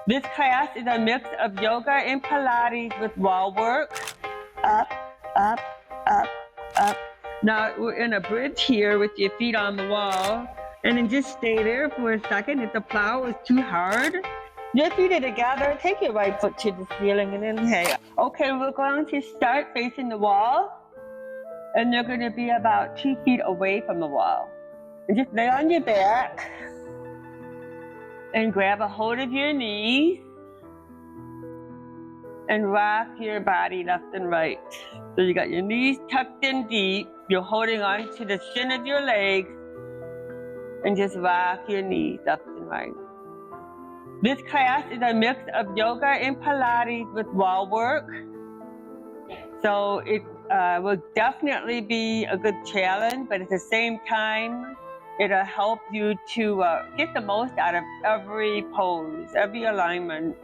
This class is a mix of yoga and Pilates with wall work. Up, up, up, up. Now we're in a bridge here with your feet on the wall. And then just stay there for a second. If the plow is too hard, your feet are together. Take your right foot to the ceiling and inhale. Okay, we're going to start facing the wall. And you're going to be about 2 feet away from the wall. And just lay on your back. And grab a hold of your knees. And rock your body left and right. So you got your knees tucked in deep. You're holding on to the shin of your legs. And just rock your knees left and right. This class is a mix of yoga and Pilates with wall work. So it will definitely be a good challenge, but at the same time, it'll help you to get the most out of every pose, every alignment.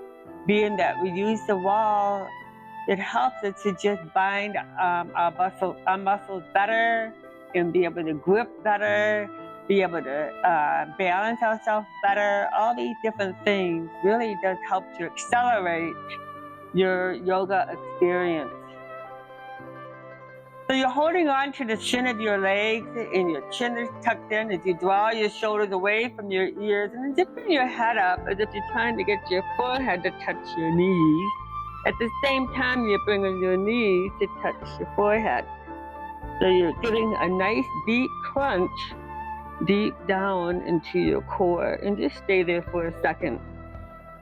Being that we use the wall, it helps us to just bind our muscles better and be able to grip better, be able to balance ourselves better. All these different things really does help to accelerate your yoga experience. So you're holding on to the shin of your legs and your chin is tucked in as you draw your shoulders away from your ears, and then just bring your head up as if you're trying to get your forehead to touch your knees. At the same time, you're bringing your knees to touch your forehead. So you're getting a nice deep crunch deep down into your core, and just stay there for a second.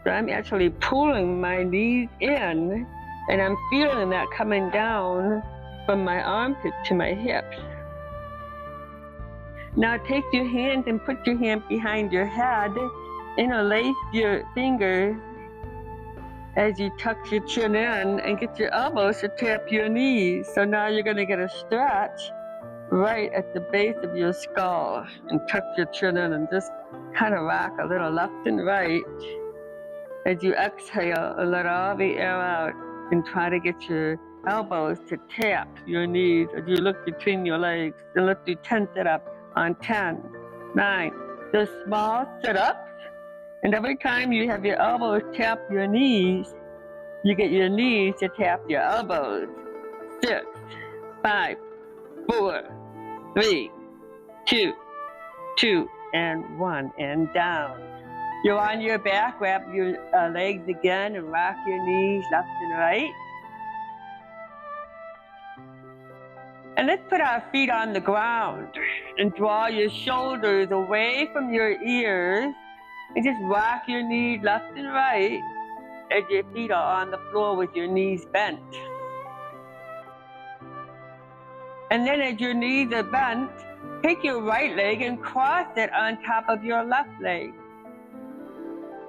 So I'm actually pulling my knees in, and I'm feeling that coming down from my armpit to my hips. Now take your hands and put your hand behind your head, interlace your fingers as you tuck your chin in and get your elbows to tap your knees. So now you're going to get a stretch right at the base of your skull, and tuck your chin in and just kind of rock a little left and right as you exhale and let all the air out, and try to get your elbows to tap your knees as you look between your legs. And let's do 10 sit-ups on 10, 9. Those small sit-ups, and every time you have your elbows tap your knees, you get your knees to tap your elbows. 6, 5, 4, 3, 2, and 1, and down. You're on your back, grab your legs again and rock your knees left and right. And let's put our feet on the ground and draw your shoulders away from your ears, and just rock your knees left and right as your feet are on the floor with your knees bent. And then as your knees are bent, take your right leg and cross it on top of your left leg.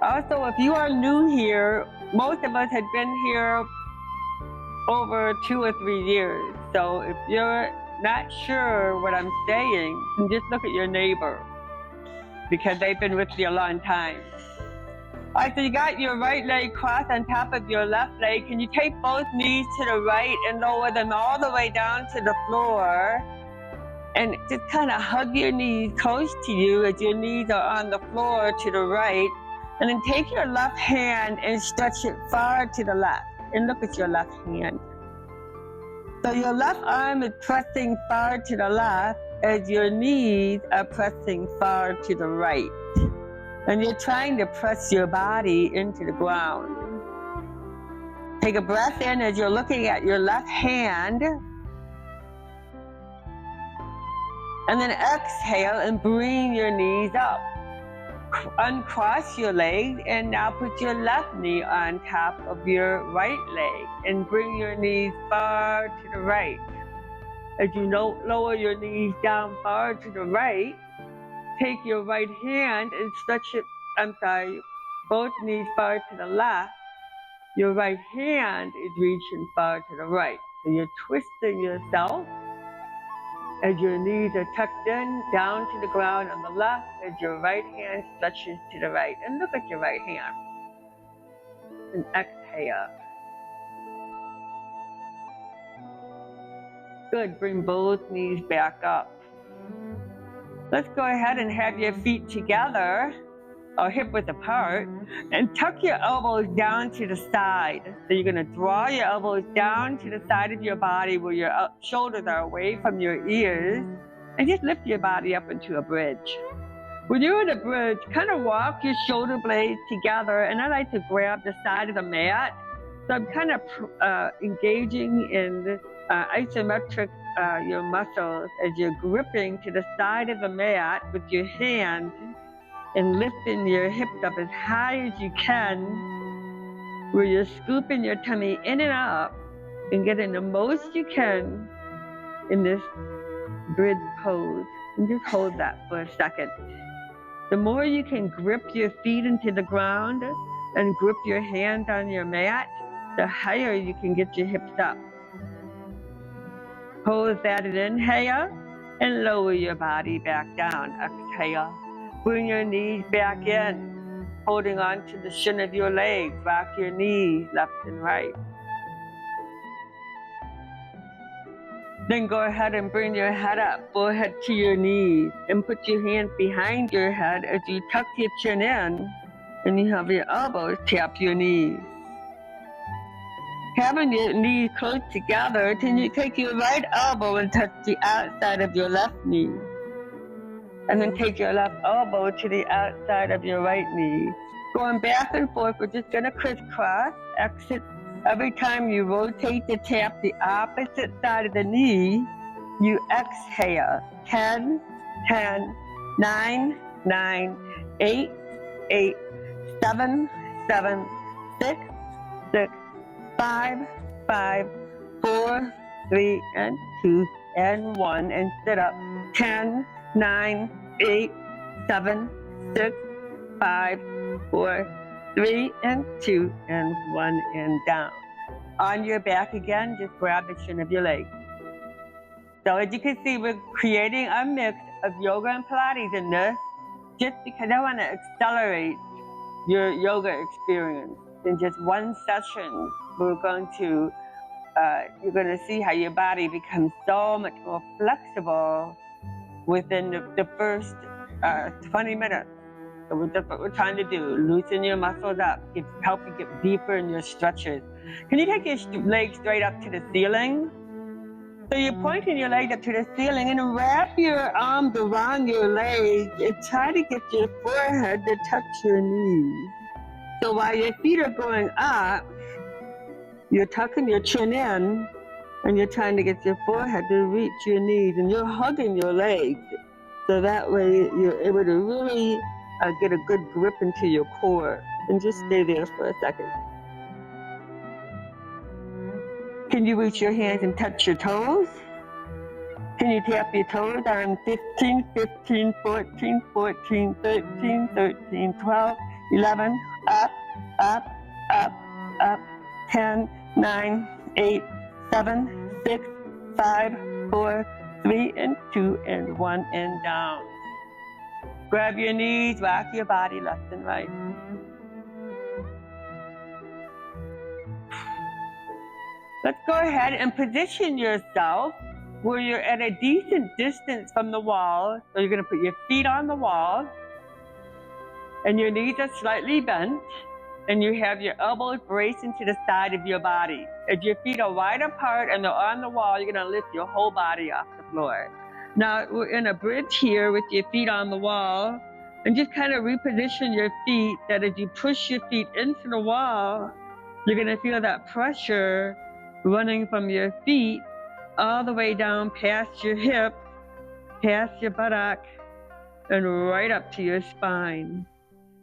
Also, if you are new here, most of us had been here over 2 or 3 years. So if you're not sure what I'm saying, then just look at your neighbor, because they've been with you a long time. All right, so you got your right leg crossed on top of your left leg. Can you take both knees to the right and lower them all the way down to the floor? And just kind of hug your knees close to you as your knees are on the floor to the right. And then take your left hand and stretch it far to the left. And look at your left hand. So your left arm is pressing far to the left as your knees are pressing far to the right. And you're trying to press your body into the ground. Take a breath in as you're looking at your left hand. And then exhale and bring your knees up. Uncross your legs, and now put your left knee on top of your right leg and bring your knees far to the right. As you lower your knees down far to the right, take your right hand and stretch it, both knees far to the left. Your right hand is reaching far to the right. So you're twisting yourself as your knees are tucked in, down to the ground on the left, as your right hand stretches to the right. And look at your right hand. And exhale. Good, bring both knees back up. Let's go ahead and have your feet together. or hip width apart, and tuck your elbows down to the side. So you're gonna draw your elbows down to the side of your body where your shoulders are away from your ears, and just lift your body up into a bridge. When you're in a bridge, kind of walk your shoulder blades together, and I like to grab the side of the mat. So I'm kind of engaging in isometric your muscles as you're gripping to the side of the mat with your hand and lifting your hips up as high as you can, where you're scooping your tummy in and up and getting the most you can in this bridge pose. And just hold that for a second. The more you can grip your feet into the ground and grip your hands on your mat, the higher you can get your hips up. Hold that and inhale, and lower your body back down. Exhale. Bring your knees back in, holding on to the shin of your legs. Rock your knees left and right. Then go ahead and bring your head up, forehead to your knees, and put your hands behind your head as you tuck your chin in, and you have your elbows tap your knees. Having your knees close together, then you take your right elbow and touch the outside of your left knee. And then take your left elbow to the outside of your right knee. Going back and forth, we're just gonna crisscross, exit. Every time you rotate to tap the opposite side of the knee, you exhale. 10, 10, 9, 9, 8, 8, 7, 7, 6, 6, 5, 5, 4, 3, and 2, and 1, and sit up. 10, 9, 8, 7, 6, 5, 4, 3, and 2, and 1, and down. On your back again, just grab the shin of your leg. So as you can see, we're creating a mix of yoga and Pilates in this, just because I want to accelerate your yoga experience. In just one session, we're going to, you're going to see how your body becomes so much more flexible within the first 20 minutes. So that's what we're trying to do. Loosen your muscles up, help you get deeper in your stretches. Can you take your legs straight up to the ceiling? So you're pointing your legs up to the ceiling and wrap your arms around your legs and try to get your forehead to touch your knees. So while your feet are going up, you're tucking your chin in and you're trying to get your forehead to reach your knees, and you're hugging your legs. So that way you're able to really get a good grip into your core. And just stay there for a second. Can you reach your hands and touch your toes? Can you tap your toes on 15, 15, 14, 14, 13, 13, 12, 11, up, up, up, up, 10, 9, 8, 7, 6, 5, 4, 3, and 2, and 1, and down. Grab your knees, rock your body left and right. Let's go ahead and position yourself where you're at a decent distance from the wall. So you're going to put your feet on the wall, and your knees are slightly bent, and you have your elbows braced into the side of your body. If your feet are wide apart and they're on the wall, you're going to lift your whole body off the floor. Now we're in a bridge here with your feet on the wall, and just kind of reposition your feet, that as you push your feet into the wall, you're going to feel that pressure running from your feet all the way down past your hip, past your buttock, and right up to your spine.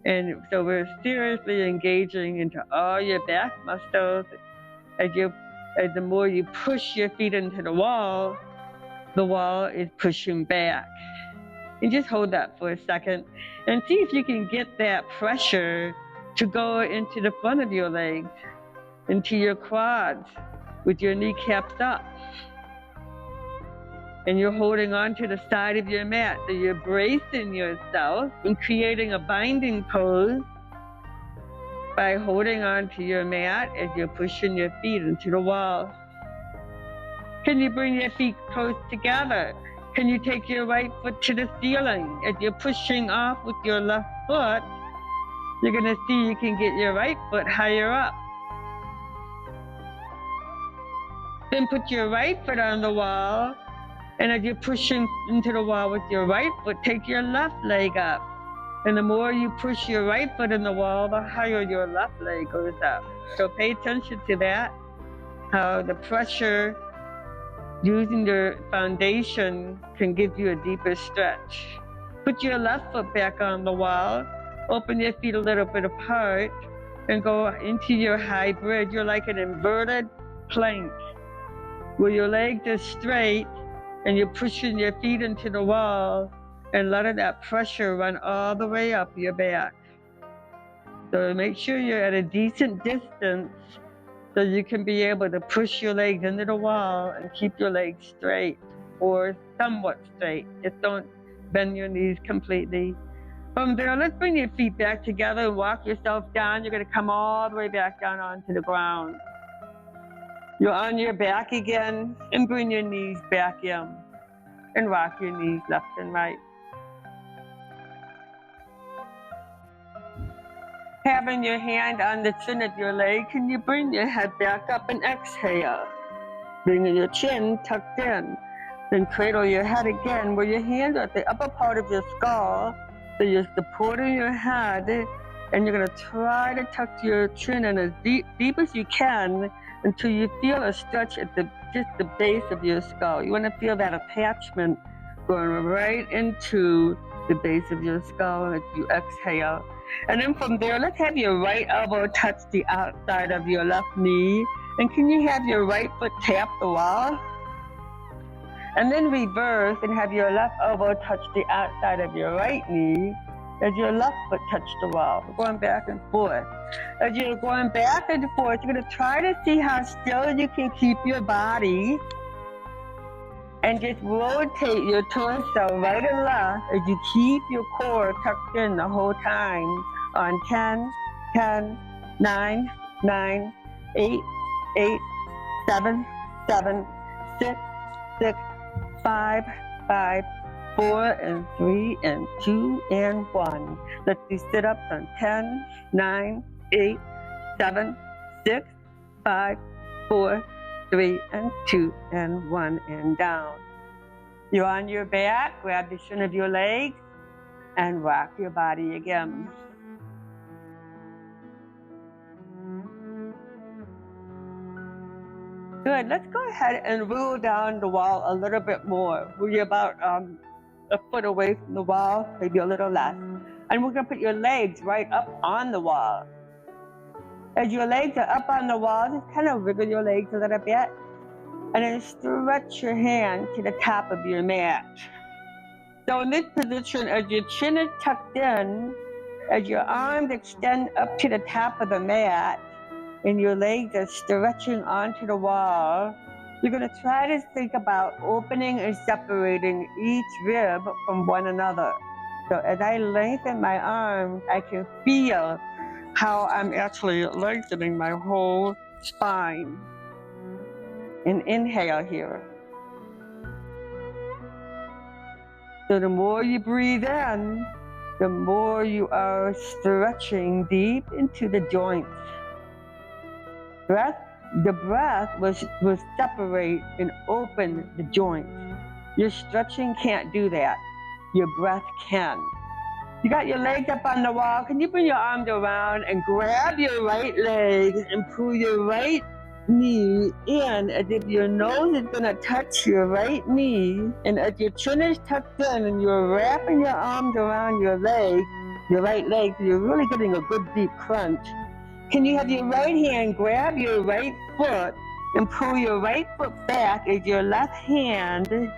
And so we're seriously engaging into all your back muscles. As the more you push your feet into the wall is pushing back. And just hold that for a second and see if you can get that pressure to go into the front of your legs, into your quads, with your kneecaps up. And you're holding on to the side of your mat. So you're bracing yourself and creating a binding pose by holding on to your mat as you're pushing your feet into the wall. Can you bring your feet close together? Can you take your right foot to the ceiling as you're pushing off with your left foot You're going to see you can get your right foot higher up. Then put your right foot on the wall, and as you're pushing into the wall with your right foot, take your left leg up. And the more you push your right foot in the wall, the higher your left leg goes up. So pay attention to that, how the pressure using your foundation can give you a deeper stretch. Put your left foot back on the wall, open your feet a little bit apart, and go into your hybrid. You're like an inverted plank, where your legs are straight and you're pushing your feet into the wall and letting that pressure run all the way up your back. So make sure you're at a decent distance so you can be able to push your legs into the wall and keep your legs straight or somewhat straight. Just don't bend your knees completely. From there, let's bring your feet back together and walk yourself down. You're going to come all the way back down onto the ground. You're on your back again, and bring your knees back in and rock your knees left and right. Having your hand on the chin of your leg, can you bring your head back up and exhale? Bringing your chin tucked in. Then cradle your head again, where your hands are at the upper part of your skull, so you're supporting your head, and you're going to try to tuck your chin in as deep as you can until you feel a stretch at just the base of your skull. You want to feel that attachment going right into the base of your skull as you exhale. And then from there, let's have your right elbow touch the outside of your left knee. And can you have your right foot tap the wall? And then reverse and have your left elbow touch the outside of your right knee as your left foot touch the wall. We're going back and forth. As you're going back and forth, you're going to try to see how still you can keep your body, and just rotate your torso right and left as you keep your core tucked in the whole time. On 10, 10, 9, 9, 8, 8, 7, 7, 6, 6, 5, 5, 4, and 3, and 2, and 1. Let's do sit-ups on 10, 9, 8, 7, 6, 5, 4, 3, and 2, and 1, and down. You're on your back, grab the shin of your legs, and rock your body again. Good, let's go ahead and roll down the wall a little bit more. We're about a foot away from the wall, maybe a little less. And we're gonna put your legs right up on the wall. As your legs are up on the wall, just kind of wiggle your legs a little bit, and then stretch your hand to the top of your mat. So in this position, as your chin is tucked in, as your arms extend up to the top of the mat, and your legs are stretching onto the wall, you're going to try to think about opening and separating each rib from one another. So as I lengthen my arms, I can feel how I'm actually lengthening my whole spine. And inhale here. So the more you breathe in, the more you are stretching deep into the joints. The breath will separate and open the joints. Your stretching can't do that. Your breath can. You got your legs up on the wall. Can you bring your arms around and grab your right leg and pull your right knee in as if your nose is going to touch your right knee, and as your chin is tucked in and you're wrapping your arms around your leg, your right leg, so you're really getting a good deep crunch. Can you have your right hand grab your right foot and pull your right foot back as your left hand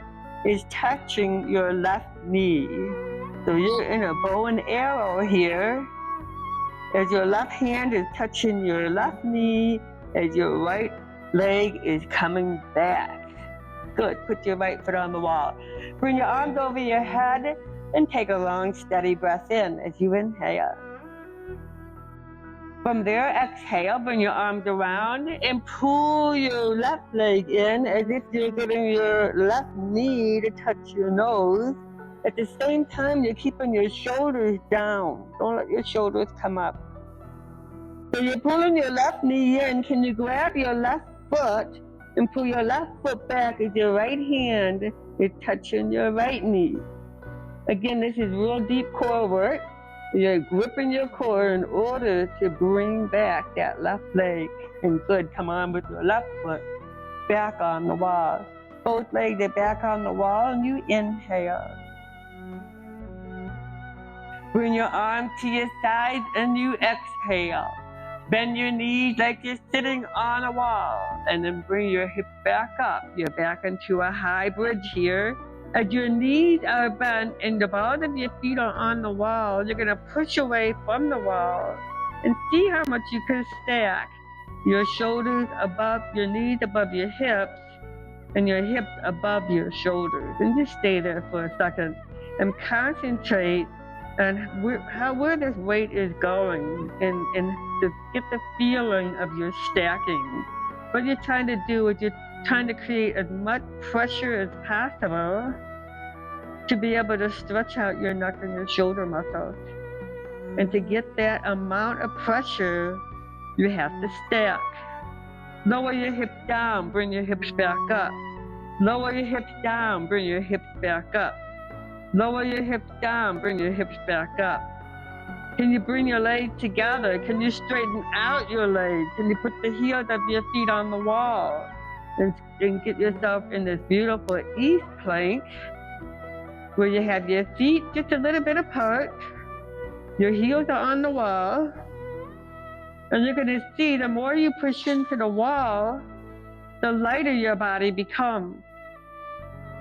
is touching your left knee? So you're in a bow and arrow here as your left hand is touching your left knee, as your right leg is coming back. Good, put your right foot on the wall. Bring your arms over your head and take a long, steady breath in as you inhale. From there, exhale, bring your arms around and pull your left leg in as if you're getting your left knee to touch your nose. At the same time, you're keeping your shoulders down. Don't let your shoulders come up. So you're pulling your left knee in. Can you grab your left foot and pull your left foot back as your right hand is touching your right knee? Again, this is real deep core work. You're gripping your core in order to bring back that left leg. And good, come on with your left foot back on the wall. Both legs are back on the wall, and you inhale. Bring your arms to your side and you exhale. Bend your knees like you're sitting on a wall, and then bring your hips back up. You're back into a high bridge here. As your knees are bent and the balls of your feet are on the wall, you're gonna push away from the wall and see how much you can stack. Your shoulders above, your knees above your hips, and your hips above your shoulders. And just stay there for a second and concentrate on where this weight is going, and to get the feeling of your stacking. What you're trying to do is you're trying to create as much pressure as possible to be able to stretch out your neck and your shoulder muscles. And to get that amount of pressure, you have to stack. Lower your hips down, bring your hips back up. Lower your hips down, bring your hips back up. Lower your hips down, bring your hips back up. Can you bring your legs together? Can you straighten out your legs? Can you put the heels of your feet on the wall? And get yourself in this beautiful east plank where you have your feet just a little bit apart. Your heels are on the wall. And you're gonna see the more you push into the wall, the lighter your body becomes.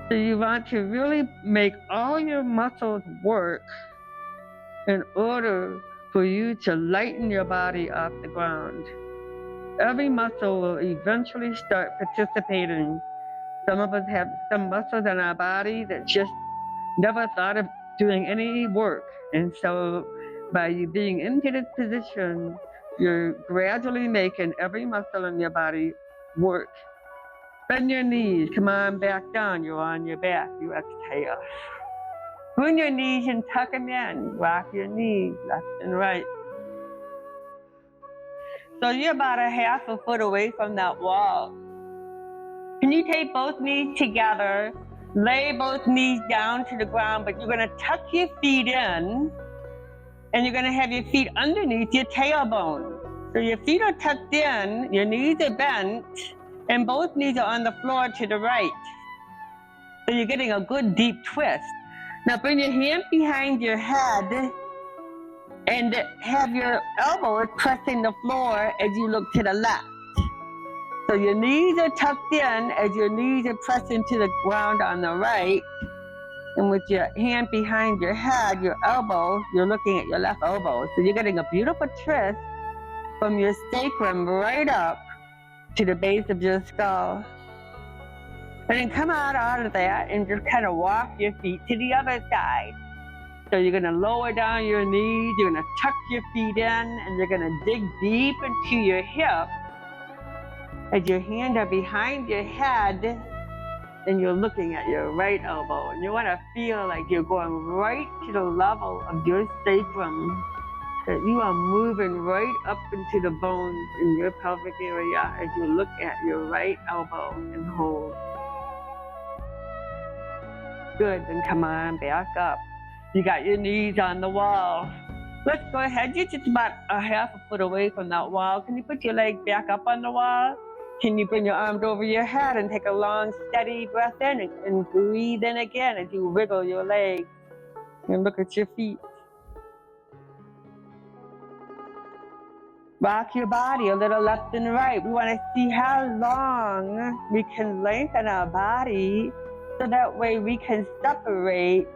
So you want to really make all your muscles work in order for you to lighten your body off the ground. Every muscle will eventually start participating. Some of us have some muscles in our body that just never thought of doing any work. And so by you being into this position, you're gradually making every muscle in your body work. Bend your knees, come on back down, you're on your back, you exhale. Bring your knees and tuck them in, rock your knees left and right. So you're about a half a foot away from that wall. Can you take both knees together, lay both knees down to the ground, but you're gonna tuck your feet in, and you're gonna have your feet underneath your tailbone. So your feet are tucked in, your knees are bent, and both knees are on the floor to the right. So you're getting a good deep twist. Now bring your hand behind your head and have your elbows pressing the floor as you look to the left. So your knees are tucked in as your knees are pressing to the ground on the right. And with your hand behind your head, your elbow, you're looking at your left elbow. So you're getting a beautiful twist from your sacrum right up to the base of your skull. And then come out of that and just kind of walk your feet to the other side. So you're gonna lower down your knees, you're gonna tuck your feet in, and you're gonna dig deep into your hips as your hands are behind your head and you're looking at your right elbow. And you wanna feel like you're going right to the level of your sacrum, that you are moving right up into the bones in your pelvic area as you look at your right elbow and hold. Good, then come on back up. You got your knees on the wall. Let's go ahead, you're just about a half a foot away from that wall. Can you put your leg back up on the wall? Can you bring your arms over your head and take a long, steady breath in and breathe in again as you wiggle your legs and look at your feet. Rock your body a little left and right. We want to see how long we can lengthen our body so that way we can separate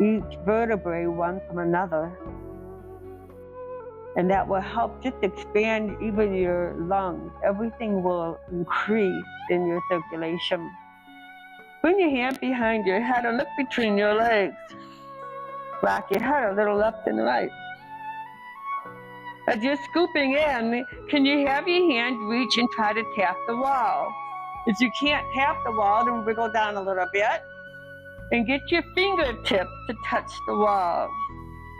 each vertebrae one from another. And that will help just expand even your lungs. Everything will increase in your circulation. Bring your hand behind your head and look between your legs. Rock your head a little left and right. As you're scooping in, can you have your hand reach and try to tap the wall? If you can't tap the wall, then wiggle down a little bit. and get your fingertips to touch the wall.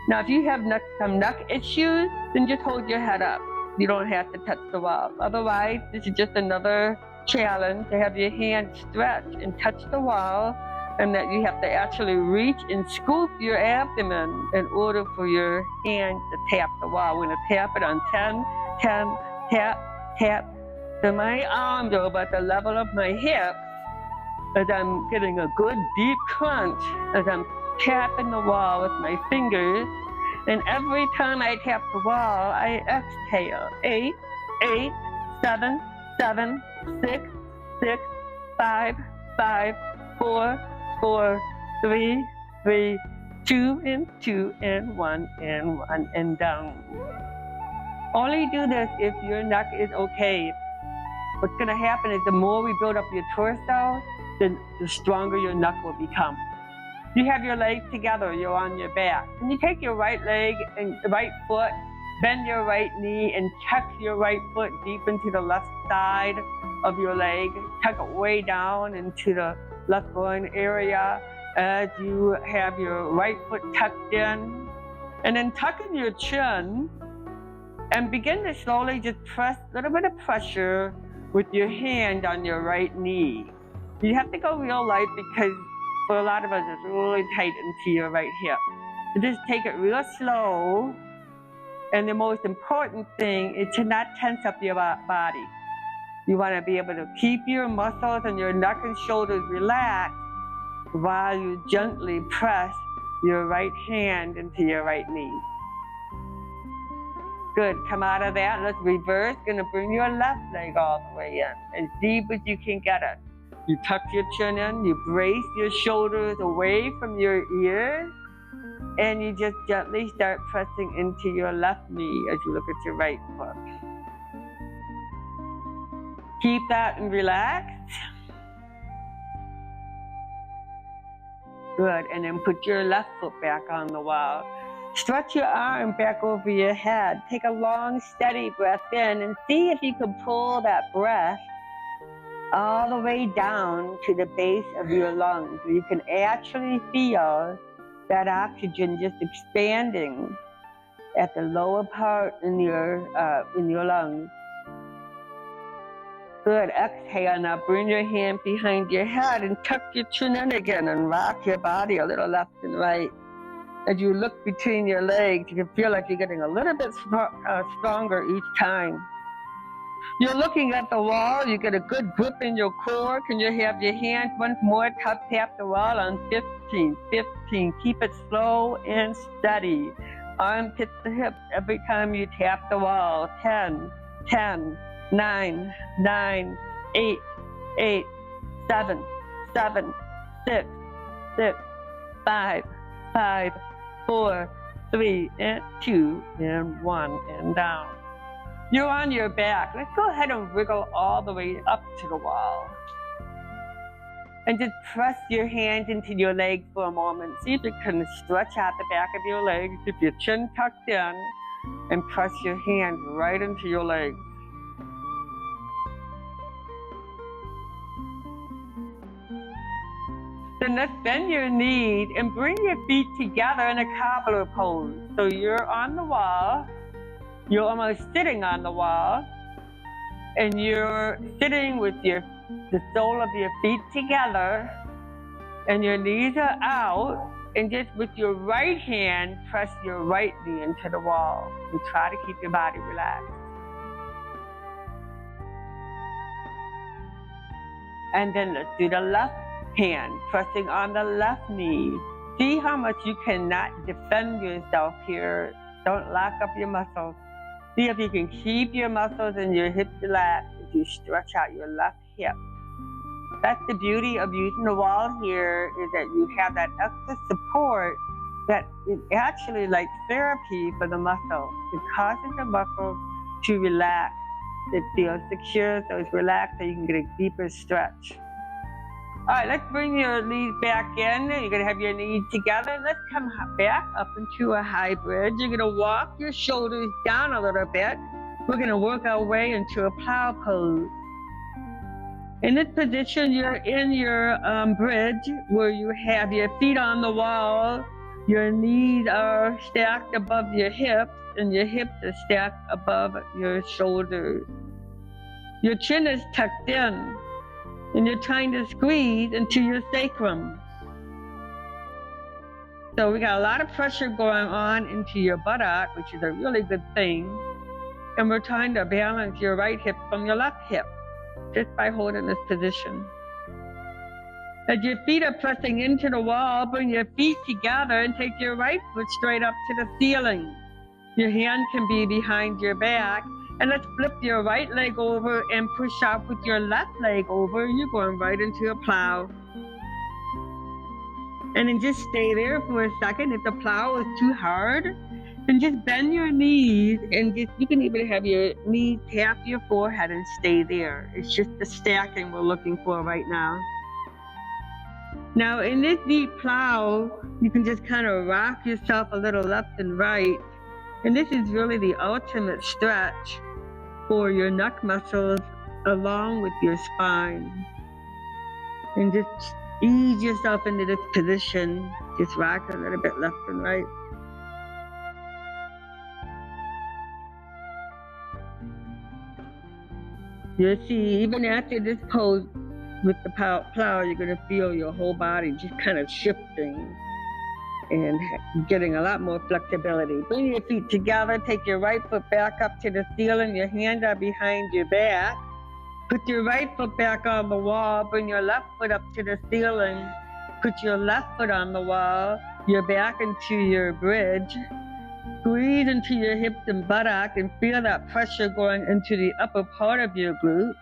Now, if you have some neck issues, then just hold your head up. You don't have to touch the wall. Otherwise, this is just another challenge to have your hand stretch and touch the wall, and that you have to actually reach and scoop your abdomen in order for your hand to tap the wall. We're going to tap it on 10, 10, tap, tap. So my arms are about the level of my hips as I'm getting a good deep crunch as I'm tapping the wall with my fingers. And every time I tap the wall, I exhale. 8, 8, 7, 7, 6, 6, 5, 5, 4, 4, 3, 3, 2 and 2 and 1 and 1 and down. Only do this if your neck is okay. What's going to happen is the more we build up your torso, the stronger your neck will become. You have your legs together, you're on your back. And you take your right leg and the right foot, bend your right knee and tuck your right foot deep into the left side of your leg. Tuck it way down into the left groin area as you have your right foot tucked in. And then tuck in your chin and begin to slowly just press a little bit of pressure with your hand on your right knee. You have to go real light because for a lot of us it's really tight into your right hip. So just take it real slow. And the most important thing is to not tense up your body. You want to be able to keep your muscles and your neck and shoulders relaxed while you gently press your right hand into your right knee. Good, come out of that, let's reverse. Gonna bring your left leg all the way in, as deep as you can get it. You tuck your chin in, you brace your shoulders away from your ears, and you just gently start pressing into your left knee as you look at your right foot. Keep that and relax. Good, and then put your left foot back on the wall. Stretch your arm back over your head. Take a long, steady breath in and see if you can pull that breath all the way down to the base of your lungs. You can actually feel that oxygen just expanding at the lower part in your lungs. Good, exhale. Now bring your hand behind your head and tuck your chin in again and rock your body a little left and right. As you look between your legs, you can feel like you're getting a little bit stronger each time. You're looking at the wall, you get a good grip in your core. Can you have your hand once more, tap the wall on 15, 15. Keep it slow and steady. Armpits to hips every time you tap the wall. 10, 10, 9, 9, 8, 8, 7, 7, 6, 6, 5, 5, 4, 3, and 2, and 1, and down. You're on your back. Let's go ahead and wriggle all the way up to the wall. And just press your hands into your legs for a moment. See if you can stretch out the back of your legs. Keep your chin tucked in and press your hands right into your legs. Then let's bend your knees and bring your feet together in a cobbler pose. So you're on the wall, you're almost sitting on the wall, and you're sitting with the sole of your feet together, and your knees are out, and just with your right hand, press your right knee into the wall, and try to keep your body relaxed. And then let's do the left hand, pressing on the left knee. See how much you cannot defend yourself here. Don't lock up your muscles. See if you can keep your muscles and your hips relaxed as you stretch out your left hip. That's the beauty of using the wall here, is that you have that extra support that is actually like therapy for the muscle. It causes the muscle to relax. It feels secure, so it's relaxed, so you can get a deeper stretch. All right, let's bring your knees back in. You're gonna have your knees together. Let's come back up into a hybrid. You're gonna walk your shoulders down a little bit. We're gonna work our way into a plow pose. In this position, you're in your bridge where you have your feet on the wall, your knees are stacked above your hips, and your hips are stacked above your shoulders. Your chin is tucked in, and you're trying to squeeze into your sacrum. So we got a lot of pressure going on into your buttock, which is a really good thing. And we're trying to balance your right hip from your left hip just by holding this position. As your feet are pressing into the wall, bring your feet together and take your right foot straight up to the ceiling. Your hand can be behind your back. And let's flip your right leg over and push up with your left leg over. You're going right into a plow. And then just stay there for a second. If the plow is too hard, then just bend your knees and you can even have your knees tap your forehead and stay there. It's just the stacking we're looking for right now. Now in this deep plow, you can just kind of rock yourself a little left and right. And this is really the ultimate stretch for your neck muscles along with your spine. And just ease yourself into this position. Just rock a little bit left and right. You'll see, even after this pose with the plow, you're going to feel your whole body just kind of shifting and getting a lot more flexibility. Bring your feet together, take your right foot back up to the ceiling, your hands are behind your back. Put your right foot back on the wall, bring your left foot up to the ceiling. Put your left foot on the wall, your back into your bridge. Squeeze into your hips and buttock and feel that pressure going into the upper part of your glute,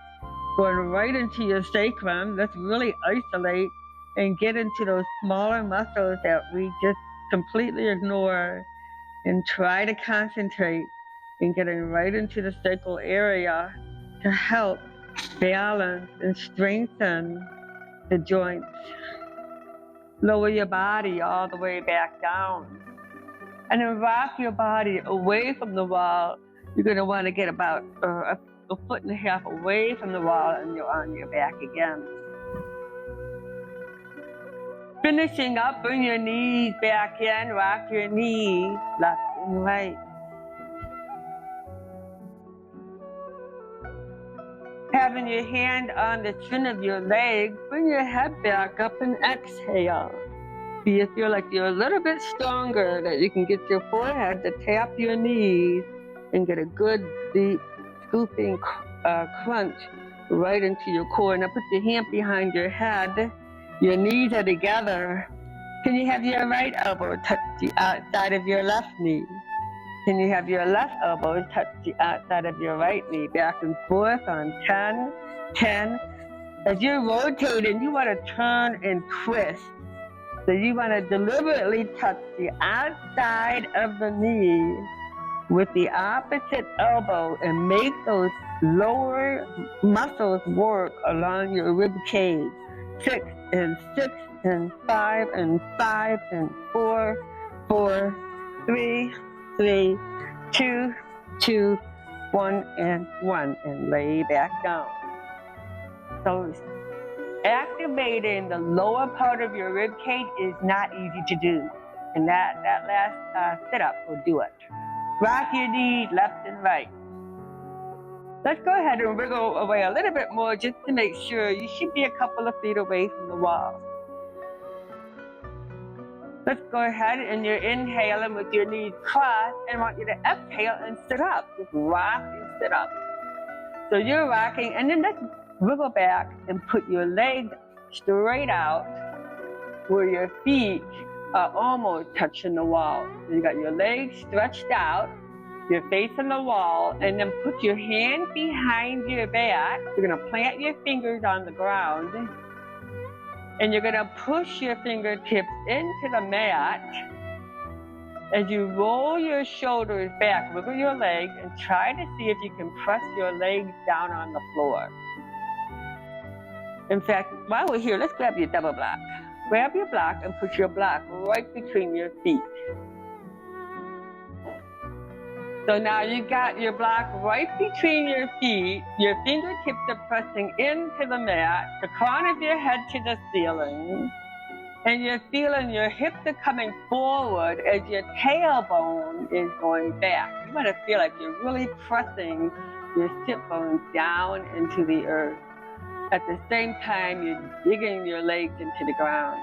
going right into your sacrum. Let's really isolate and get into those smaller muscles that we just completely ignore and try to concentrate in getting right into the sacral area to help balance and strengthen the joints. Lower your body all the way back down. And then rock your body away from the wall. You're going to want to get about a foot and a half away from the wall, and you're on your back again. Finishing up, bring your knees back in, rock your knees left and right. Having your hand on the chin of your leg, bring your head back up and exhale. See if you're like you're a little bit stronger, that you can get your forehead to tap your knees and get a good deep scooping crunch right into your core. Now put your hand behind your head, your knees are together. Can you have your right elbow touch the outside of your left knee? Can you have your left elbow touch the outside of your right knee? Back and forth on 10, 10. As you're rotating, you want to turn and twist. So you want to deliberately touch the outside of the knee with the opposite elbow and make those lower muscles work along your rib cage. 6 and 6 and 5 and 5 and 4, 4, 3, 3, 2, 2, 1 and 1, and lay back down. So activating the lower part of your rib cage is not easy to do, and that last sit-up will do it. Rock your knees left and right. Let's go ahead and wiggle away a little bit more just to make sure. You should be a couple of feet away from the wall. Let's go ahead, and you're inhaling with your knees crossed, and I want you to exhale and sit up. Just rock and sit up. So you're rocking, and then let's wiggle back and put your legs straight out where your feet are almost touching the wall. So you got your legs stretched out, you're facing the wall, and then put your hand behind your back. You're gonna plant your fingers on the ground, and you're gonna push your fingertips into the mat. As you roll your shoulders back, wiggle your legs, and try to see if you can press your legs down on the floor. In fact, while we're here, let's grab your double block. Grab your block and put your block right between your feet. So now you got your block right between your feet. Your fingertips are pressing into the mat, the crown of your head to the ceiling. And you're feeling your hips are coming forward as your tailbone is going back. You want to feel like you're really pressing your sit bones down into the earth. At the same time, you're digging your legs into the ground.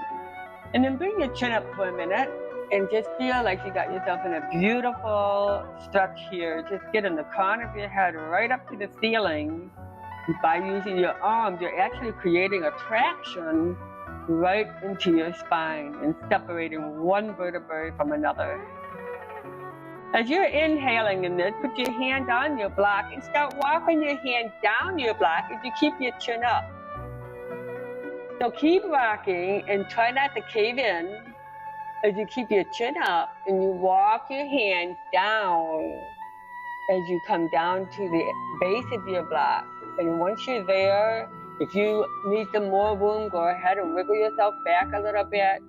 And then bring your chin up for a minute and just feel like you got yourself in a beautiful stretch here. Just getting the crown of your head right up to the ceiling. By using your arms, you're actually creating a traction right into your spine and separating one vertebrae from another. As you're inhaling in this, put your hand on your block and start walking your hand down your block as you keep your chin up. So keep rocking and try not to cave in as you keep your chin up and you walk your hand down as you come down to the base of your block. And once you're there, if you need some more room, go ahead and wiggle yourself back a little bit.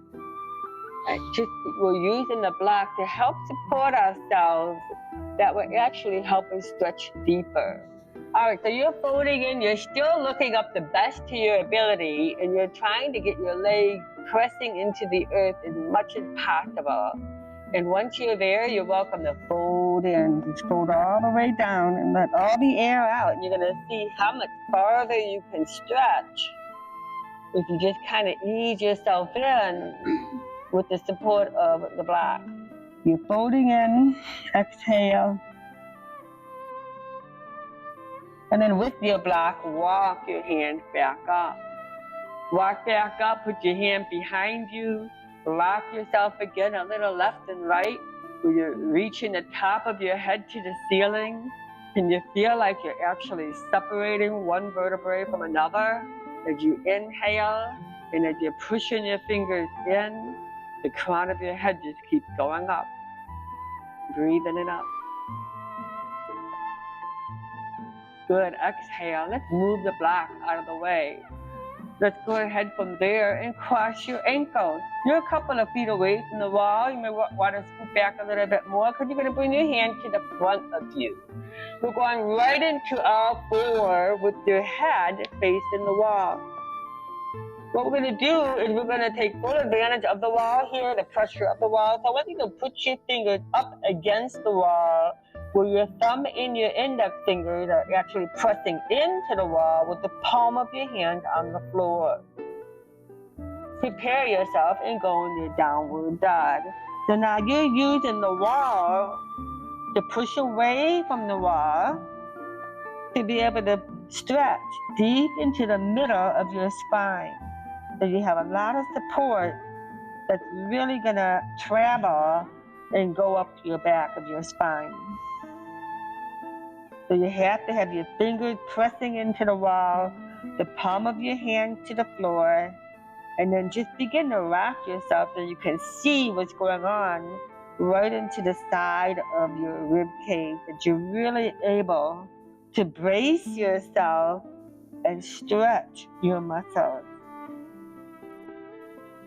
We're using the block to help support ourselves. That will actually help us stretch deeper. All right, so you're folding in, you're still looking up the best to your ability, and you're trying to get your legs pressing into the earth as much as possible. And once you're there, you're welcome to fold in. Just fold all the way down and let all the air out. You're going to see how much farther you can stretch if you just kind of ease yourself in with the support of the block. You're folding in, exhale. And then with your block, walk your hand back up. Walk back up, put your hand behind you. Rock yourself again a little left and right. You're reaching the top of your head to the ceiling. And you feel like you're actually separating one vertebrae from another. As you inhale, and as you're pushing your fingers in, the crown of your head just keeps going up. Breathing it up. Good, exhale. Let's move the block out of the way. Let's go ahead from there and cross your ankles. You're a couple of feet away from the wall. You may want to scoot back a little bit more because you're going to bring your hand to the front of you. We're going right into all four with your head facing the wall. What we're going to do is we're going to take full advantage of the wall here, the pressure of the wall. So I want you to put your fingers up against the wall where your thumb and your index fingers are actually pressing into the wall with the palm of your hand on the floor. Prepare yourself and go in your downward dog. So now you're using the wall to push away from the wall to be able to stretch deep into the middle of your spine. So you have a lot of support that's really going to travel and go up to your back of your spine. So you have to have your fingers pressing into the wall, the palm of your hand to the floor, and then just begin to rock yourself so you can see what's going on right into the side of your rib cage, that you're really able to brace yourself and stretch your muscles.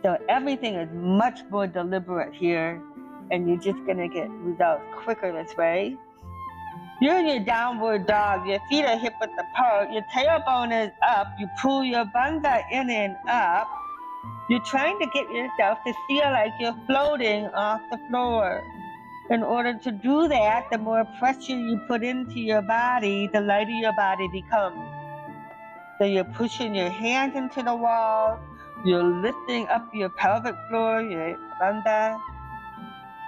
So everything is much more deliberate here, and you're just going to get results quicker this way. You're in your downward dog. Your feet are hip width apart. Your tailbone is up. You pull your bunda in and up. You're trying to get yourself to feel like you're floating off the floor. In order to do that, the more pressure you put into your body, the lighter your body becomes. So you're pushing your hands into the wall. You're lifting up your pelvic floor, your bunda.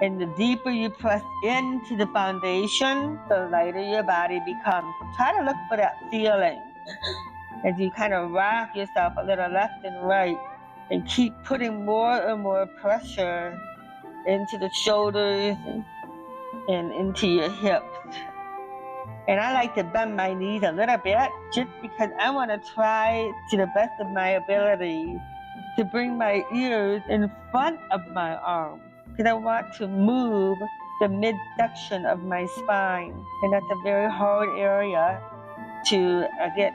And the deeper you press into the foundation, the lighter your body becomes. Try to look for that feeling as you kind of rock yourself a little left and right and keep putting more and more pressure into the shoulders and into your hips. And I like to bend my knees a little bit just because I want to try to the best of my ability to bring my ears in front of my arms, because I want to move the midsection of my spine. And that's a very hard area to get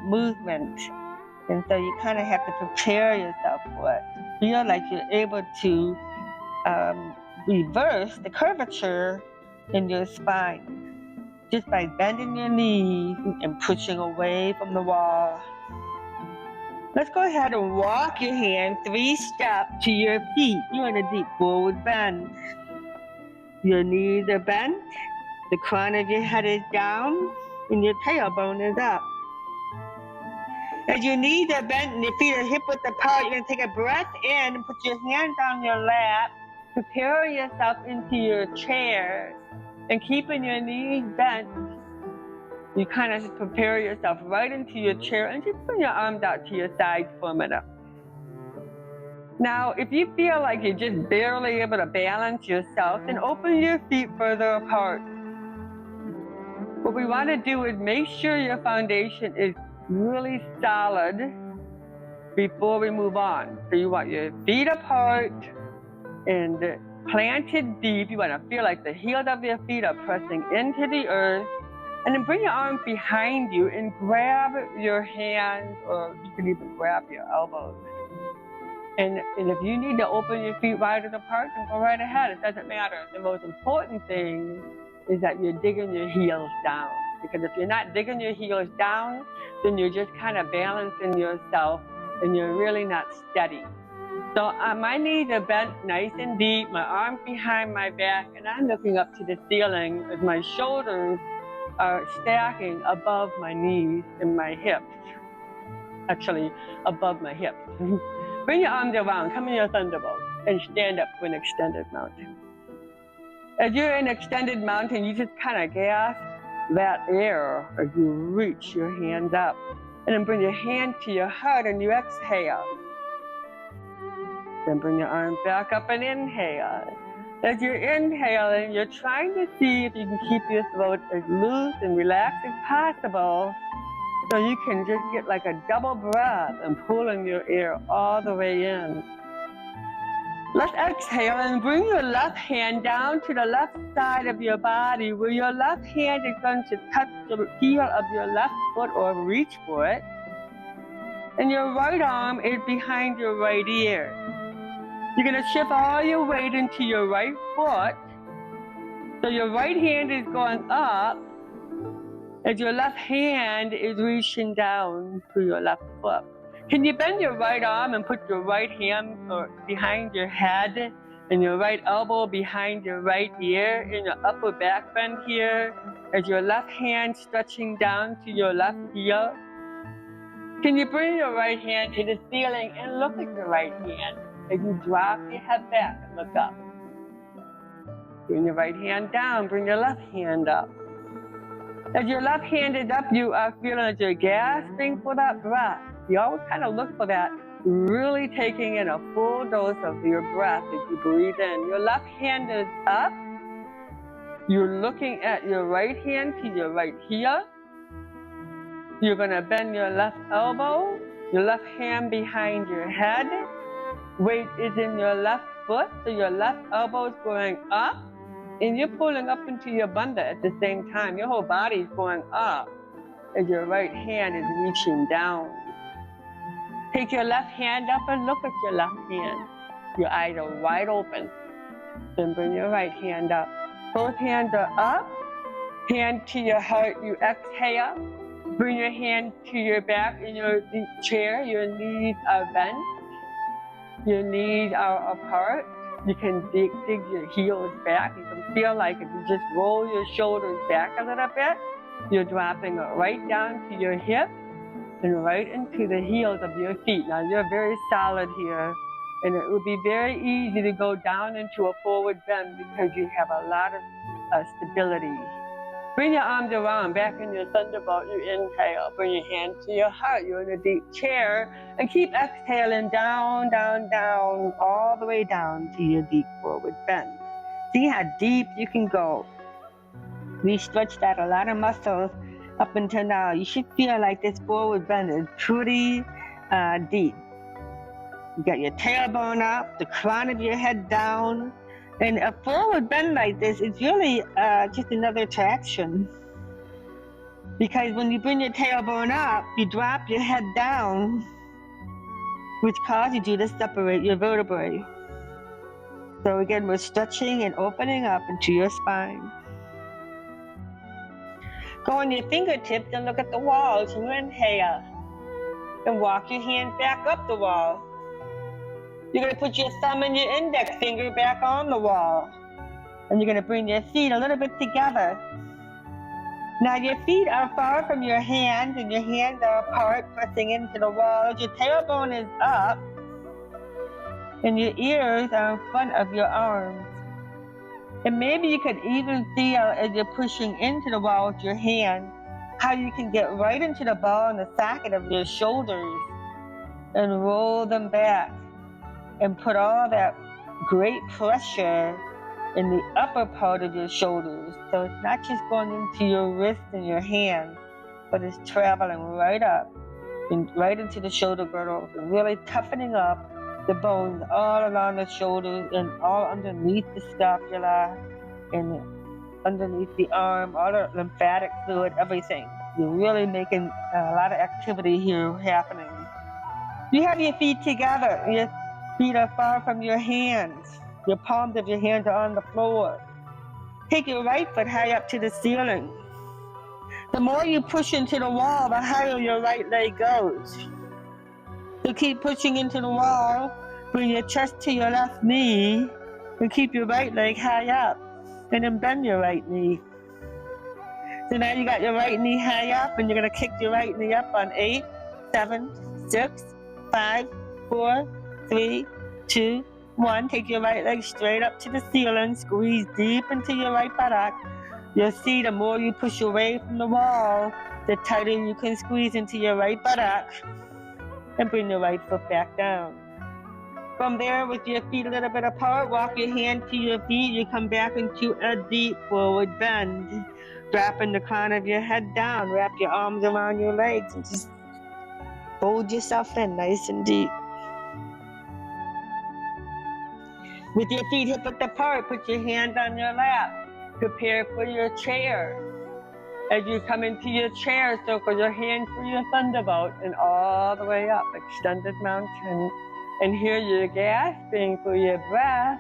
movement. And so you kind of have to prepare yourself for it. Feel like you're able to reverse the curvature in your spine, just by bending your knees and pushing away from the wall. Let's go ahead and walk your hand 3 steps to your feet. You're in a deep forward bend. Your knees are bent, the crown of your head is down, and your tailbone is up. As your knees are bent and your feet are hip width apart, you're going to take a breath in and put your hands on your lap. Prepare yourself into your chair, and keeping your knees bent, you kind of prepare yourself right into your chair and just bring your arms out to your sides for a minute. Now, if you feel like you're just barely able to balance yourself, then open your feet further apart. What we want to do is make sure your foundation is really solid before we move on. So you want your feet apart and planted deep. You want to feel like the heels of your feet are pressing into the earth. And then bring your arms behind you and grab your hands, or you can even grab your elbows. And if you need to open your feet wider apart, then go right ahead. It doesn't matter. The most important thing is that you're digging your heels down. Because if you're not digging your heels down, then you're just kind of balancing yourself and you're really not steady. So my knees are bent nice and deep, my arms behind my back, and I'm looking up to the ceiling as my shoulders are stacking above my knees and my hips. Actually, above my hips. Bring your arms around, come in your thunderbolt, and stand up for an extended mountain. As you're in extended mountain, you just kind of gasp that air as you reach your hands up. And then bring your hand to your heart and you exhale. Then bring your arms back up and inhale. As you're inhaling, you're trying to see if you can keep your throat as loose and relaxed as possible, so you can just get like a double breath and pulling your air all the way in. Let's exhale and bring your left hand down to the left side of your body, where your left hand is going to touch the heel of your left foot or reach for it. And your right arm is behind your right ear. You're going to shift all your weight into your right foot. So your right hand is going up as your left hand is reaching down to your left foot. Can you bend your right arm and put your right hand behind your head and your right elbow behind your right ear in your upper back bend here as your left hand stretching down to your left heel? Can you bring your right hand to the ceiling and look at your right hand as you drop your head back and look up? Bring your right hand down, bring your left hand up. As your left hand is up, you are feeling that you're gasping for that breath. You always kind of look for that, really taking in a full dose of your breath as you breathe in. Your left hand is up. You're looking at your right hand to your right heel. You're going to bend your left elbow, your left hand behind your head. Weight is in your left foot, so your left elbow is going up, and you're pulling up into your bandha at the same time. Your whole body is going up as your right hand is reaching down. Take your left hand up and look at your left hand. Your eyes are wide open. Then bring your right hand up. Both hands are up. Hand to your heart, you exhale. Bring your hand to your back in your chair. Your knees are bent. Your knees are apart. You can dig your heels back. You can feel like if you just roll your shoulders back a little bit, you're dropping it right down to your hip and right into the heels of your feet. Now you're very solid here, and it would be very easy to go down into a forward bend because you have a lot of stability. Bring your arms around, back in your thunderbolt, you inhale. Bring your hand to your heart, you're in a deep chair, and keep exhaling down, down, down, all the way down to your deep forward bend. See how deep you can go. We stretched out a lot of muscles up until now. You should feel like this forward bend is pretty deep. You got your tailbone up, the crown of your head down. And a forward bend like this is really just another traction. Because when you bring your tailbone up, you drop your head down, which causes you to separate your vertebrae. So again, we're stretching and opening up into your spine. Go on your fingertips and look at the wall as you inhale. And walk your hand back up the wall. You're going to put your thumb and your index finger back on the wall. And you're going to bring your feet a little bit together. Now your feet are far from your hands and your hands are apart, pressing into the wall. Your tailbone is up and your ears are in front of your arms. And maybe you could even feel as you're pushing into the wall with your hand, how you can get right into the ball in the socket of your shoulders and roll them back and put all that great pressure in the upper part of your shoulders. So it's not just going into your wrist and your hand, but it's traveling right up and right into the shoulder girdles and really toughening up the bones all along the shoulders and all underneath the scapula and underneath the arm, all the lymphatic fluid, everything. You're really making a lot of activity here happening. You have your feet together. Your feet are far from your hands. Your palms of your hands are on the floor. Take your right foot high up to the ceiling. The more you push into the wall, the higher your right leg goes. So keep pushing into the wall. Bring your chest to your left knee and keep your right leg high up. And then bend your right knee. So now you got your right knee high up and you're going to kick your right knee up on 8, 7, 6, 5, 4, 3, 2, 1. Take your right leg straight up to the ceiling. Squeeze deep into your right buttock. You'll see the more you push away from the wall, the tighter you can squeeze into your right buttock. And bring your right foot back down. From there, with your feet a little bit apart, walk your hand to your feet. You come back into a deep forward bend. Dropping the crown of your head down. Wrap your arms around your legs and just fold yourself in nice and deep. With your feet hip width apart, put your hand on your lap. Prepare for your chair. As you come into your chair, circle your hand for your thunderbolt and all the way up, extended mountain. And here you're gasping for your breath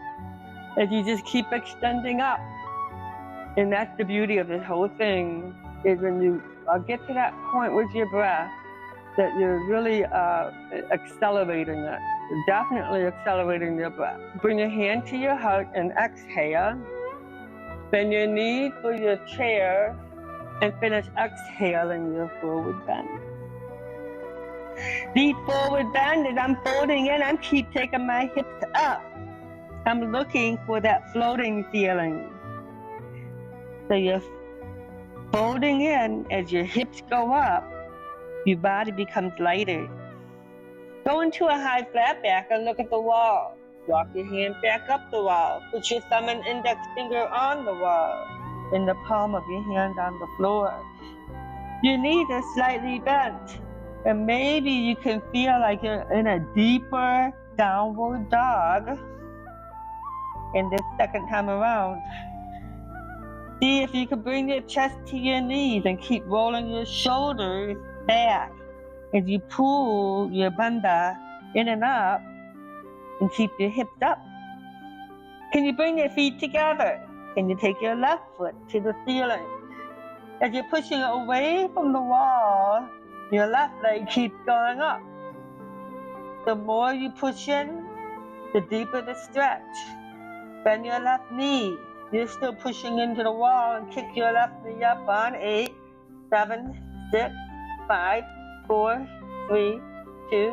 as you just keep extending up. And that's the beauty of this whole thing, is when you get to that point with your breath, that you're really accelerating it. You're definitely accelerating your breath. Bring your hand to your heart and exhale. Bend your knees for your chair and finish exhaling your forward bend. Deep forward bend, as I'm folding in, I keep taking my hips up. I'm looking for that floating feeling. So you're folding in, as your hips go up, your body becomes lighter. Go into a high flat back and look at the wall. Walk your hand back up the wall. Put your thumb and index finger on the wall and the palm of your hand on the floor. Your knees are slightly bent. And maybe you can feel like you're in a deeper downward dog in this second time around. See if you can bring your chest to your knees and keep rolling your shoulders back as you pull your bandha in and up and keep your hips up. Can you bring your feet together? Can you take your left foot to the ceiling? As you're pushing away from the wall, your left leg keeps going up. The more you push in, the deeper the stretch. Bend your left knee. You're still pushing into the wall and kick your left knee up on 8, 7, 6, 5, 4, 3, 2,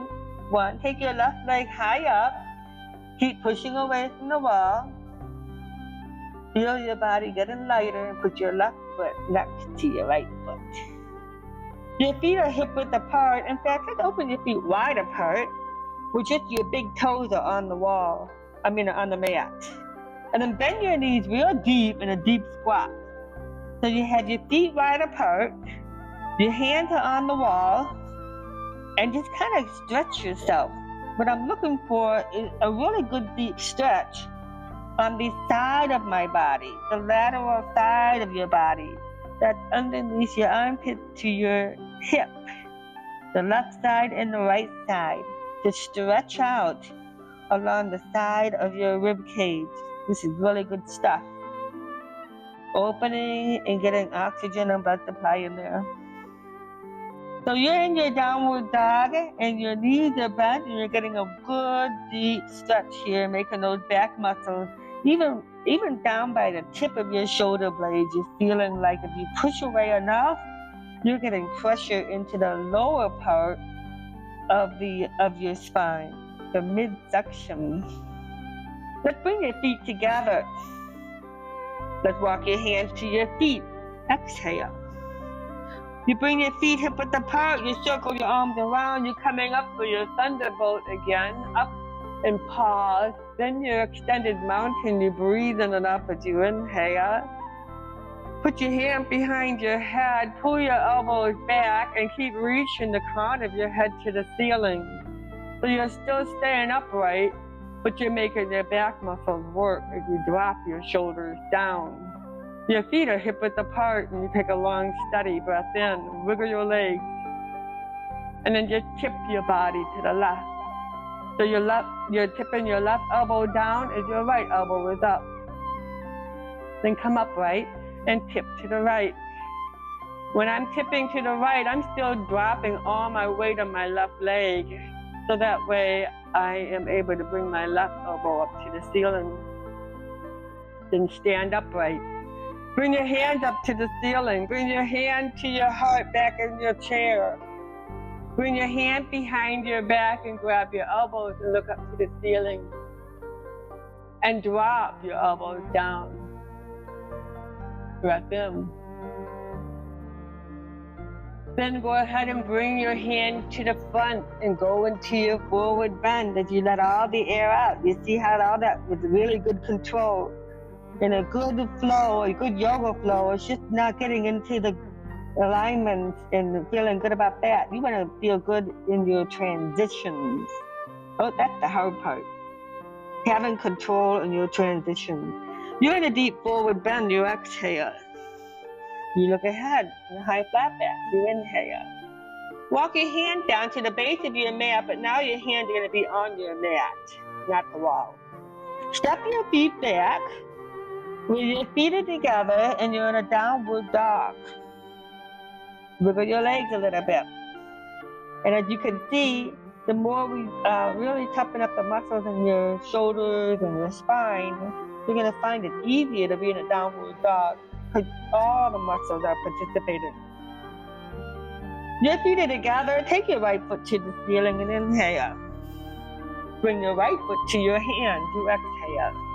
1. Take your left leg high up. Keep pushing away from the wall. Feel your body getting lighter and put your left foot next to your right foot. Your feet are hip width apart. In fact, let's open your feet wide apart, with just your big toes are on the wall. On the mat. And then bend your knees real deep in a deep squat. So you have your feet wide apart, your hands are on the wall, and just kind of stretch yourself. What I'm looking for is a really good deep stretch on the side of my body, the lateral side of your body. That's underneath your armpit to your hip, the left side and the right side. To stretch out along the side of your rib cage. This is really good stuff. opening and getting oxygen and blood supply in there. So you're in your downward dog and your knees are bent and you're getting a good deep stretch here, making those back muscles, even down by the tip of your shoulder blades, you're feeling like if you push away enough, you're getting pressure into the lower part of your spine, the midsection. Let's bring your feet together. Let's walk your hands to your feet. Exhale. You bring your feet hip width apart, you circle your arms around, you're coming up for your thunderbolt again, up and pause. Then your extended mountain, you breathe in and up as you inhale. Put your hand behind your head, pull your elbows back, and keep reaching the crown of your head to the ceiling. So you're still staying upright, but you're making your back muscles work as you drop your shoulders down. Your feet are hip width apart, and you take a long, steady breath in. Wiggle your legs, and then just tip your body to the left. So you're tipping your left elbow down as your right elbow is up. Then come upright and tip to the right. When I'm tipping to the right, I'm still dropping all my weight on my left leg, so that way I am able to bring my left elbow up to the ceiling. Then stand upright. Bring your hands up to the ceiling. Bring your hand to your heart back in your chair. Bring your hand behind your back and grab your elbows and look up to the ceiling. And drop your elbows down. Breath in. Then go ahead and bring your hand to the front and go into your forward bend as you let all the air out. You see how all that with really good control. In a good flow, a good yoga flow, it's just not getting into the alignments and feeling good about that. You want to feel good in your transitions. Oh, that's the hard part. Having control in your transitions. You're in a deep forward bend, you exhale. You look ahead in a high flat back, you inhale. Walk your hand down to the base of your mat, but now your hands are going to be on your mat, not the wall. Step your feet back. When your feet are together and you're in a downward dog, wiggle your legs a little bit. And as you can see, the more we really toughen up the muscles in your shoulders and your spine, you're going to find it easier to be in a downward dog because all the muscles are participating. Your feet are together. Take your right foot to the ceiling and inhale. Bring your right foot to your hand. You exhale.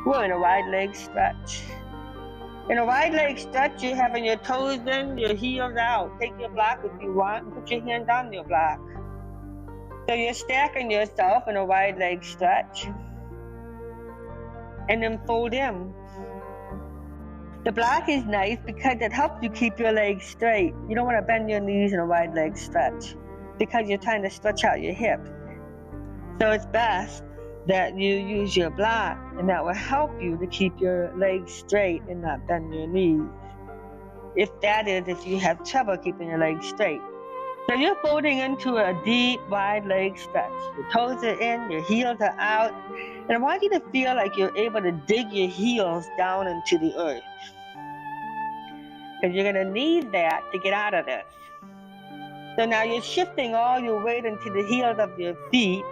We're in a wide leg stretch. In a wide leg stretch, you're having your toes in, your heels out. Take your block if you want and put your hand on your block. So you're stacking yourself in a wide leg stretch. And then fold in. The block is nice because it helps you keep your legs straight. You don't want to bend your knees in a wide leg stretch because you're trying to stretch out your hips. So it's best that you use your block, and that will help you to keep your legs straight and not bend your knees. If you have trouble keeping your legs straight. So you're folding into a deep, wide leg stretch. Your toes are in, your heels are out, and I want you to feel like you're able to dig your heels down into the earth. Because you're going to need that to get out of this. So now you're shifting all your weight into the heels of your feet.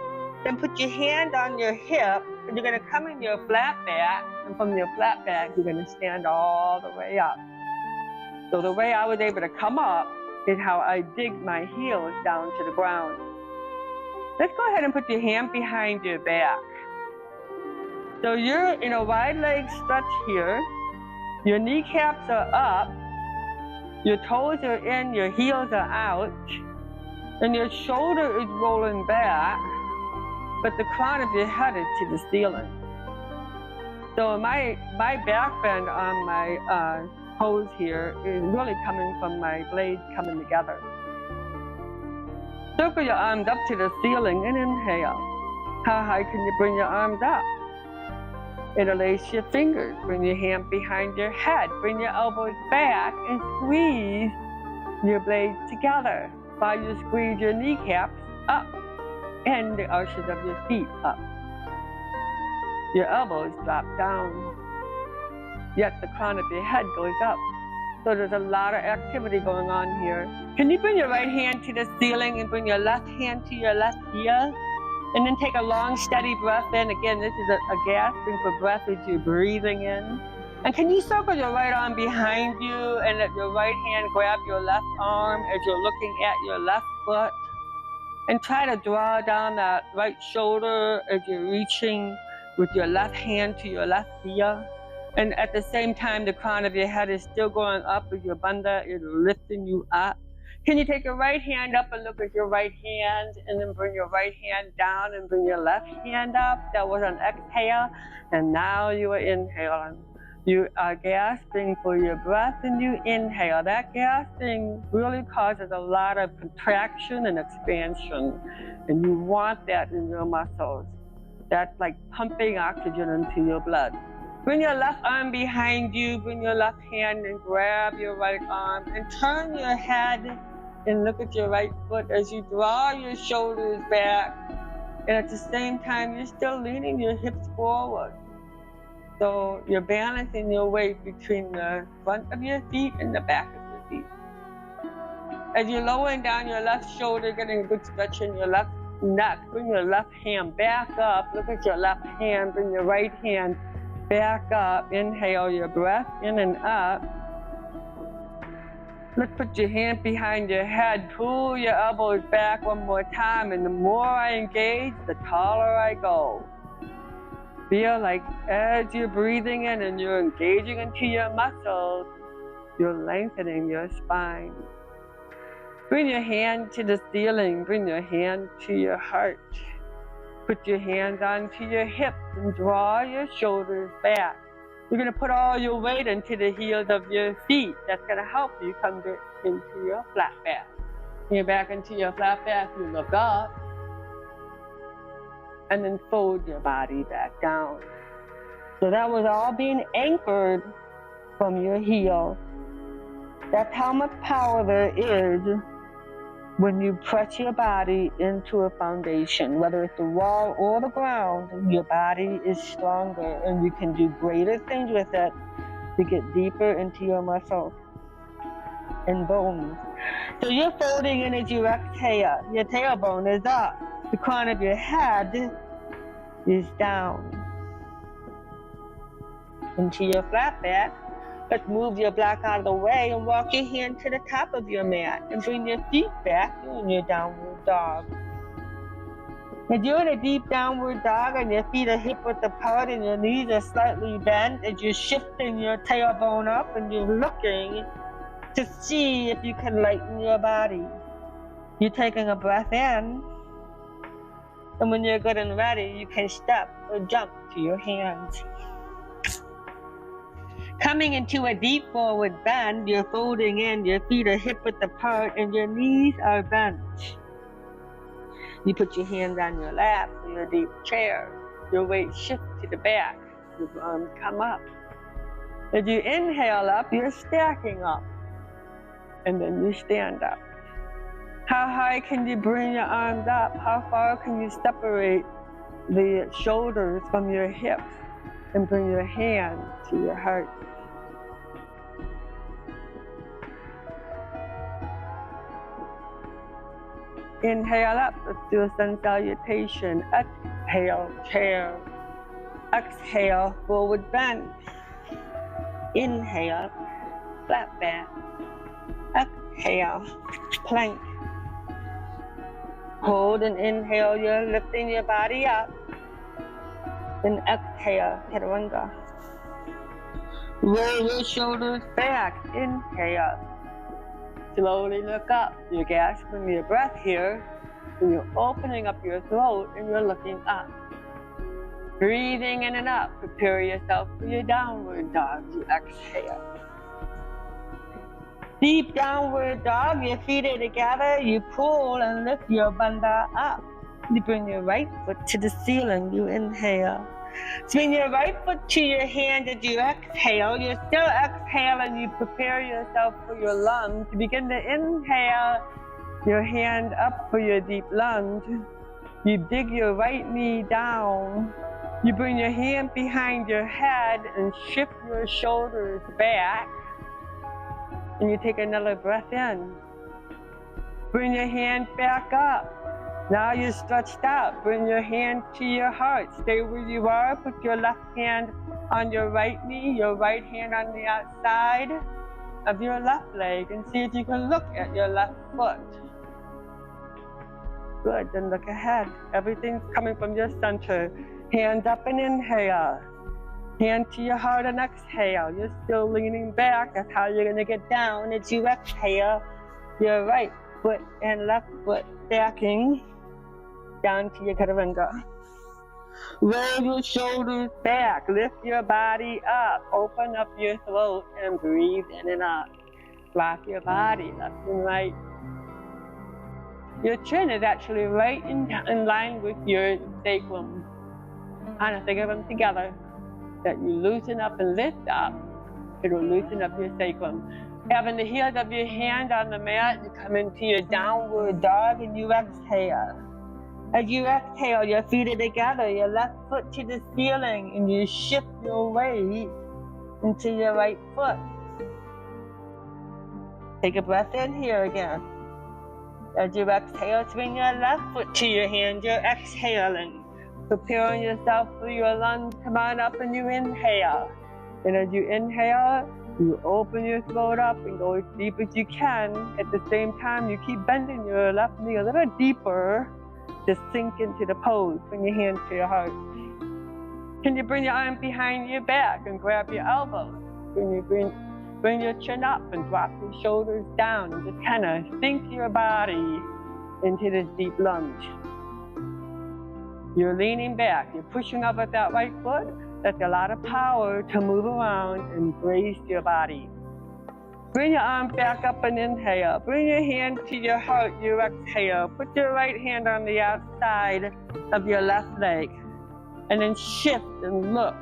Then put your hand on your hip, and you're going to come in your flat back, and from your flat back, you're going to stand all the way up. So the way I was able to come up is how I dig my heels down to the ground. Let's go ahead and put your hand behind your back. So you're in a wide leg stretch here. Your kneecaps are up, your toes are in, your heels are out, and your shoulder is rolling back, but the crown of your head is to the ceiling. So my back bend on my toes here is really coming from my blades coming together. Circle your arms up to the ceiling and inhale. How high can you bring your arms up? Interlace your fingers. Bring your hand behind your head. Bring your elbows back and squeeze your blades together while you squeeze your kneecaps up and the arches of your feet up. Your elbows drop down. yet the crown of your head goes up. So there's a lot of activity going on here. Can you bring your right hand to the ceiling and bring your left hand to your left ear? And then take a long, steady breath in. Again, this is a gasping for breath as you're breathing in. And can you circle your right arm behind you and let your right hand grab your left arm as you're looking at your left foot? And try to draw down that right shoulder as you're reaching with your left hand to your left ear. And at the same time, the crown of your head is still going up as your bandha is lifting you up. Can you take your right hand up and look at your right hand, and then bring your right hand down and bring your left hand up? That was an exhale, and now you are inhaling. You are gasping for your breath and you inhale. That gasping really causes a lot of contraction and expansion, and you want that in your muscles. That's like pumping oxygen into your blood. Bring your left arm behind you, bring your left hand and grab your right arm and turn your head and look at your right foot as you draw your shoulders back. And at the same time, you're still leaning your hips forward. So you're balancing your weight between the front of your feet and the back of your feet. As you're lowering down your left shoulder, getting a good stretch in your left neck, bring your left hand back up. Look at your left hand, bring your right hand back up. Inhale your breath in and up. Let's put your hand behind your head. Pull your elbows back one more time. And the more I engage, the taller I go. Feel like as you're breathing in and you're engaging into your muscles, you're lengthening your spine. Bring your hand to the ceiling. Bring your hand to your heart. Put your hands onto your hips and draw your shoulders back. You're going to put all your weight into the heels of your feet. That's going to help you come into your flat back. When you're back into your flat back, you look up and then fold your body back down. So that was all being anchored from your heel. That's how much power there is when you press your body into a foundation, whether it's the wall or the ground. Your body is stronger and you can do greater things with it to get deeper into your muscles and bones. So you're folding in as you exhale. Your tailbone is up. The crown of your head is down. Into your flat back. Let's move your block out of the way and walk your hand to the top of your mat and bring your feet back in your downward dog. If you're in a deep downward dog and your feet are hip width apart and your knees are slightly bent, as you're shifting your tailbone up and you're looking to see if you can lighten your body. You're taking a breath in, and when you're good and ready, you can step or jump to your hands. Coming into a deep forward bend, you're folding in, your feet are hip width apart and your knees are bent. You put your hands on your lap in your deep chair. Your weight shifts to the back, your arms come up. As you inhale up, you're stacking up, and then you stand up. How high can you bring your arms up? How far can you separate the shoulders from your hips and bring your hands to your heart? Inhale up, let's do a sun salutation. Exhale, chair. Exhale, forward bend. Inhale, flat back. Exhale, plank. Hold and inhale, you're lifting your body up. Then exhale, chaturanga. Roll your shoulders back. Inhale. Slowly look up. You're gasping your breath here. And you're opening up your throat and you're looking up. Breathing in and up. Prepare yourself for your downward dog. You exhale. Deep downward dog. Your feet are together. You pull and lift your bandha up. You bring your right foot to the ceiling. You inhale. Swing your right foot to your hand as you exhale. You're still exhaling. You prepare yourself for your lunge. You begin to inhale your hand up for your deep lunge. You dig your right knee down. You bring your hand behind your head and shift your shoulders back. And you take another breath in. Bring your hand back up. Now you're stretched out. Bring your hand to your heart. Stay where you are. Put your left hand on your right knee, your right hand on the outside of your left leg, and see if you can look at your left foot. Good, then look ahead. Everything's coming from your center. Hands up and inhale. Hand to your heart and exhale. You're still leaning back. That's how you're gonna get down as you exhale. Your right foot and left foot stacking down to your chaturanga. Roll your shoulders back. Lift your body up. Open up your throat and breathe in and out. Rock your body left and right. Your chin is actually right in line with your sacrum. Kind of think of them together. That you loosen up and lift up. It'll loosen up your sacrum. Having the heels of your hand on the mat, you come into your downward dog and you exhale. As you exhale, your feet are together, your left foot to the ceiling, and you shift your weight into your right foot. Take a breath in here again. As you exhale, swing your left foot to your hand, you're exhaling. Preparing yourself for your lunge, come on up and you inhale. And as you inhale, you open your throat up and go as deep as you can. At the same time, you keep bending your left knee a little deeper to sink into the pose. Bring your hand to your heart. Can you bring your arm behind your back and grab your elbows? Can you bring your chin up and drop your shoulders down and just kind of sink your body into this deep lunge. You're leaning back. You're pushing up with that right foot. That's a lot of power to move around and brace your body. Bring your arm back up and inhale. Bring your hand to your heart, you exhale. Put your right hand on the outside of your left leg. And then shift and look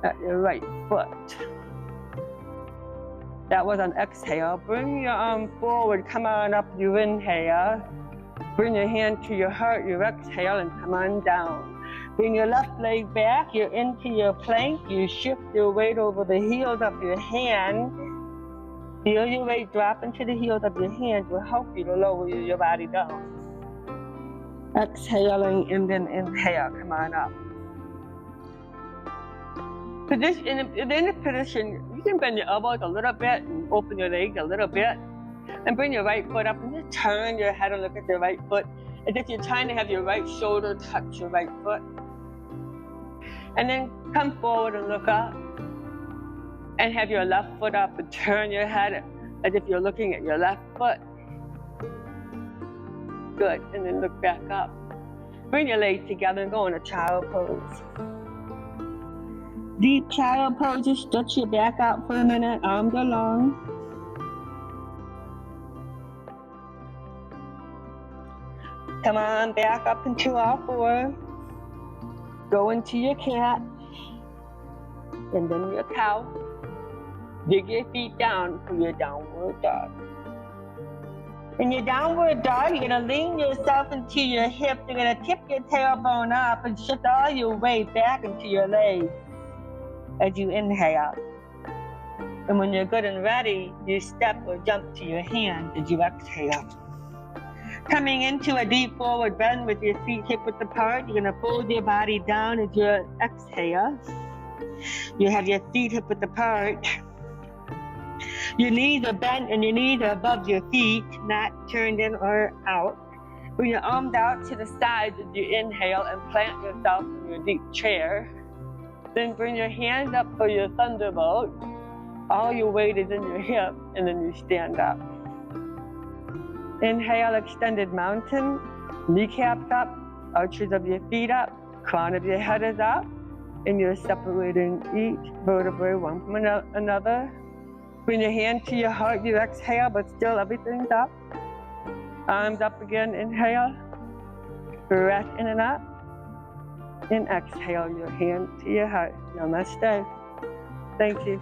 at your right foot. That was an exhale. Bring your arm forward, come on up, you inhale. Bring your hand to your heart, you exhale, and come on down. Bring your left leg back, you're into your plank, you shift your weight over the heels of your hand. Feel your weight drop into the heels of your hands will help you to lower your body down. Exhaling and then inhale, come on up. In this position, you can bend your elbows a little bit and open your legs a little bit. And bring your right foot up and just turn your head and look at your right foot as if you're trying to have your right shoulder touch your right foot. And then come forward and look up. And have your left foot up and turn your head as if you're looking at your left foot. Good, and then look back up. Bring your legs together and go in a child pose. Deep child pose, just stretch your back out for a minute, arms are long. Come on back up into all four. Go into your cat. And then your cow. Dig your feet down for your downward dog. In your downward dog, you're gonna lean yourself into your hips. You're gonna tip your tailbone up and shift all your weight back into your legs as you inhale. And when you're good and ready, you step or jump to your hand as you exhale. Coming into a deep forward bend with your feet hip-width apart, you're gonna fold your body down as you exhale. You have your feet hip-width apart. Your knees are bent and your knees are above your feet, not turned in or out. Bring your arms out to the sides as you inhale and plant yourself in your deep chair. Then bring your hands up for your thunderbolt. All your weight is in your hip, and then you stand up. Inhale, extended mountain, kneecaps up, arches of your feet up, crown of your head is up, and you're separating each vertebrae one from another. Bring your hand to your heart, you exhale, but still everything's up. Arms up again, inhale, breath in and up, and exhale your hand to your heart. Namaste. Thank you.